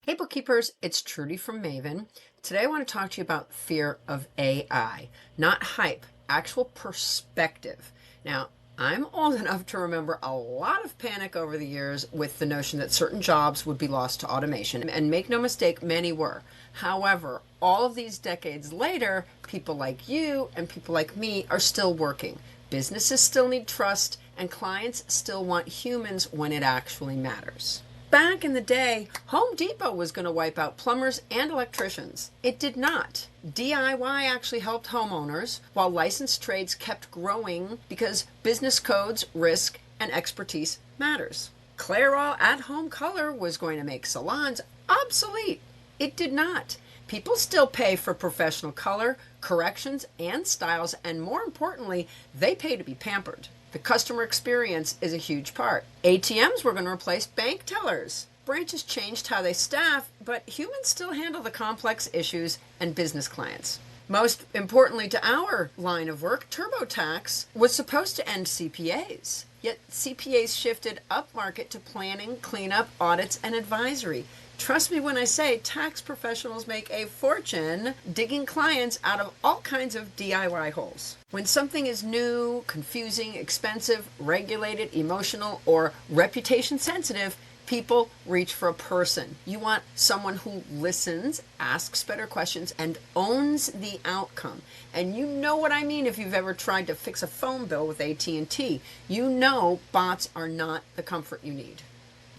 Hey bookkeepers, it's Trudy from Maven. Today I want to talk to you about fear of AI. Not hype, actual perspective. Now, I'm old enough to remember a lot of panic over the years with the notion that certain jobs would be lost to automation. And make no mistake, many were. However, all of these decades later, people like you and people like me are still working. Businesses still need trust, and clients still want humans when it actually matters. Back in the day, Home Depot was going to wipe out plumbers and electricians. It did not. DIY actually helped homeowners, while licensed trades kept growing because business codes, risk, and expertise matters. Clairol at-home color was going to make salons obsolete. It did not. People still pay for professional color, corrections, and styles, and more importantly, they pay to be pampered. The customer experience is a huge part. ATMs were going to replace bank tellers. Branches changed how they staff, but humans still handle the complex issues and business clients. Most importantly to our line of work, TurboTax was supposed to end CPAs. Yet CPAs shifted upmarket to planning, cleanup, audits, and advisory. Trust me when I say tax professionals make a fortune digging clients out of all kinds of DIY holes. When something is new, confusing, expensive, regulated, emotional, or reputation sensitive, people reach for a person. You want someone who listens, asks better questions, and owns the outcome. And you know what I mean if you've ever tried to fix a phone bill with AT&T. You know bots are not the comfort you need.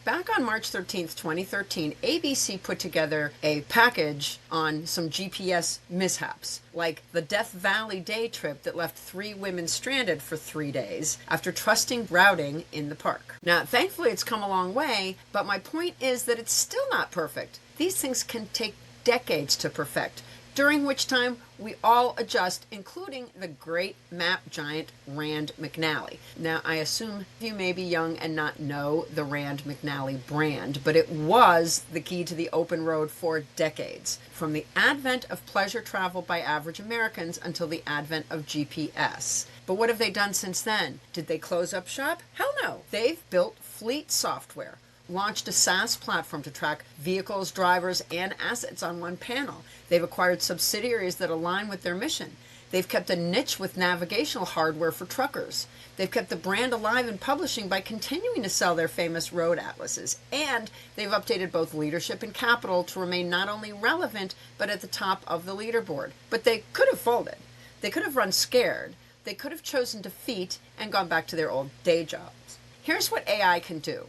Back on March 13th, 2013, ABC put together a package on some GPS mishaps, like the Death Valley day trip that left 3 women stranded for 3 days after trusting routing in the park. Now, thankfully, it's come a long way, but my point is that it's still not perfect. These things can take decades to perfect, during which time we all adjust, including the great map giant Rand McNally. Now, I assume you may be young and not know the Rand McNally brand, but it was the key to the open road for decades, from the advent of pleasure travel by average Americans until the advent of GPS. But what have they done since then? Did they close up shop? Hell no. They've built fleet software, launched a SaaS platform to track vehicles, drivers, and assets on one panel. They've acquired subsidiaries that align with their mission. They've kept a niche with navigational hardware for truckers. They've kept the brand alive in publishing by continuing to sell their famous road atlases. And they've updated both leadership and capital to remain not only relevant, but at the top of the leaderboard. But they could have folded. They could have run scared. They could have chosen defeat and gone back to their old day jobs. Here's what AI can do.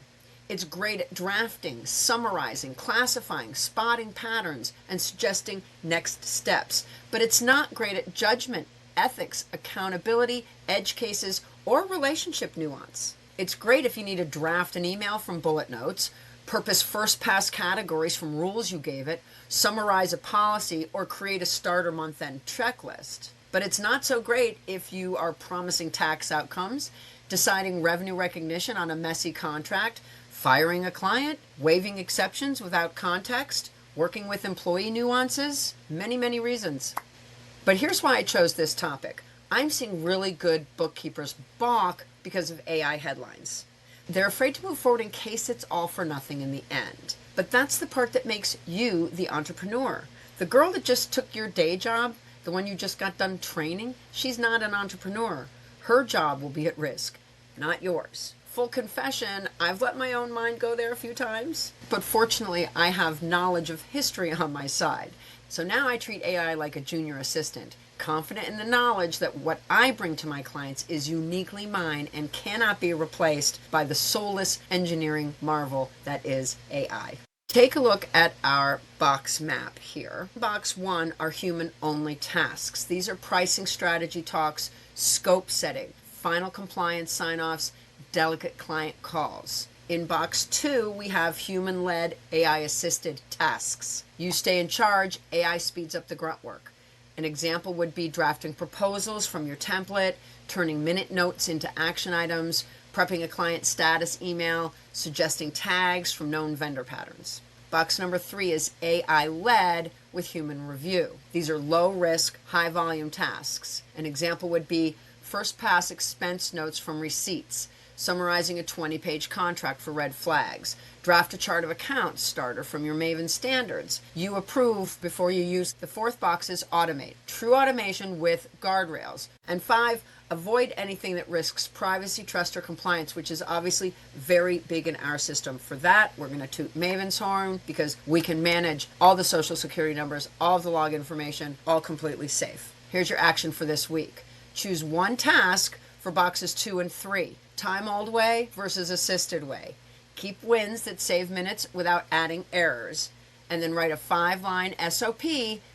It's great at drafting, summarizing, classifying, spotting patterns, and suggesting next steps. But it's not great at judgment, ethics, accountability, edge cases, or relationship nuance. It's great if you need to draft an email from bullet notes, purpose first pass categories from rules you gave it, summarize a policy, or create a starter month-end checklist. But it's not so great if you are promising tax outcomes, deciding revenue recognition on a messy contract, firing a client, waiving exceptions without context, working with employee nuances, many reasons. But here's why I chose this topic. I'm seeing really good bookkeepers balk because of AI headlines. They're afraid to move forward in case it's all for nothing in the end. But that's the part that makes you the entrepreneur. The girl that just took your day job, the one you just got done training, she's not an entrepreneur. Her job will be at risk, not yours. Full confession, I've let my own mind go there a few times, but fortunately I have knowledge of history on my side. So now I treat AI like a junior assistant, confident in the knowledge that what I bring to my clients is uniquely mine and cannot be replaced by the soulless engineering marvel that is AI. Take a look at our box map here. Box 1 are human-only tasks. These are pricing strategy talks, scope setting, final compliance sign-offs, delicate client calls. In box 2, we have human-led, AI-assisted tasks. You stay in charge, AI speeds up the grunt work. An example would be drafting proposals from your template, turning minute notes into action items, prepping a client status email, suggesting tags from known vendor patterns. Box number 3 is AI-led with human review. These are low-risk, high-volume tasks. An example would be first pass expense notes from receipts, summarizing a 20-page contract for red flags, draft a chart of accounts starter from your Maven standards. You approve before you use. The fourth box is automate. True automation with guardrails. And 5, avoid anything that risks privacy, trust, or compliance, which is obviously very big in our system. For that, we're going to toot Maven's horn because we can manage all the social security numbers, all of the log information, all completely safe. Here's your action for this week. Choose one task for boxes 2 and 3. Time old way versus assisted way. Keep wins that save minutes without adding errors. And then write a 5-line SOP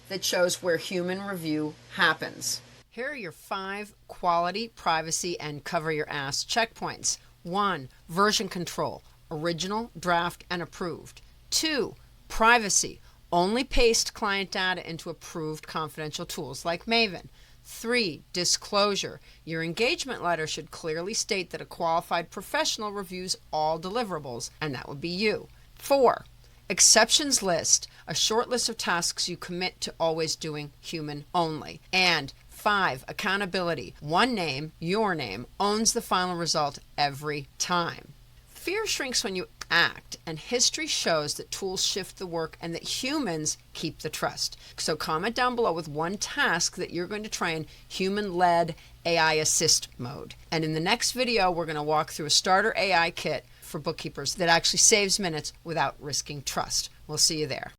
that shows where human review happens. Here are your 5 quality, privacy, and cover your ass checkpoints. 1, version control, original, draft, and approved. 2, privacy, only paste client data into approved confidential tools like Maven. 3, disclosure, your engagement letter should clearly state that a qualified professional reviews all deliverables, and that would be you. 4, exceptions list, a short list of tasks you commit to always doing human only. And 5, accountability. One name, your name, owns the final result every time. Fear shrinks when you act, and history shows that tools shift the work and that humans keep the trust. So comment down below with one task that you're going to try in human-led AI assist mode. And in the next video, we're going to walk through a starter AI kit for bookkeepers that actually saves minutes without risking trust. We'll see you there.